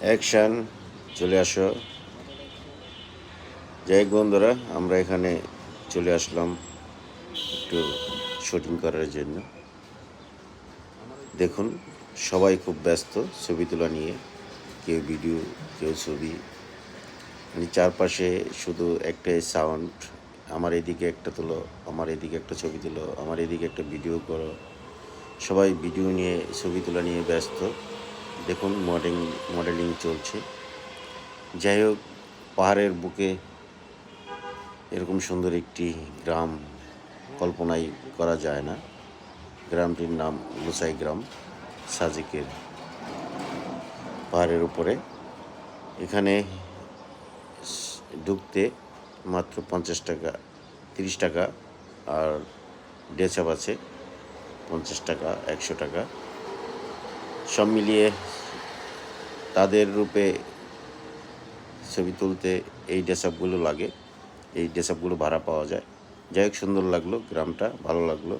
Action, চলে আসো। যাই হোক বন্ধুরা, আমরা এখানে চলে আসলাম একটু শুটিং করার জন্য। দেখুন, সবাই খুব ব্যস্ত ছবি তোলা নিয়ে, কেউ ভিডিও, কেউ ছবি। মানে চারপাশে শুধু একটাই সাউন্ড, আমার এদিকে একটা তোলো, আমার এদিকে একটা ছবি তোলো, আমার এদিকে একটা ভিডিও করো। সবাই ভিডিও নিয়ে, ছবি তোলা নিয়ে ব্যস্ত। দেখুন, মডেলিং চলছে। যাই হোক, পাহাড়ের বুকে এরকম সুন্দর একটি গ্রাম কল্পনাই করা যায় না। গ্রামটির নাম লুসাই গ্রাম, সাজেকের পাহাড়ের উপরে। এখানে ঢুকতে মাত্র 50 টাকা, 30 টাকা, আর ডেচাপ আছে 50 টাকা, 100 টাকা। সব মিলিয়ে তাদের রূপে ছবি তুলতে এই ডেসাপগুলো লাগে, এই ডেসাপগুলো ভাড়া পাওয়া যায়। যাই হোক, সুন্দর লাগলো, গ্রামটা ভালো লাগলো।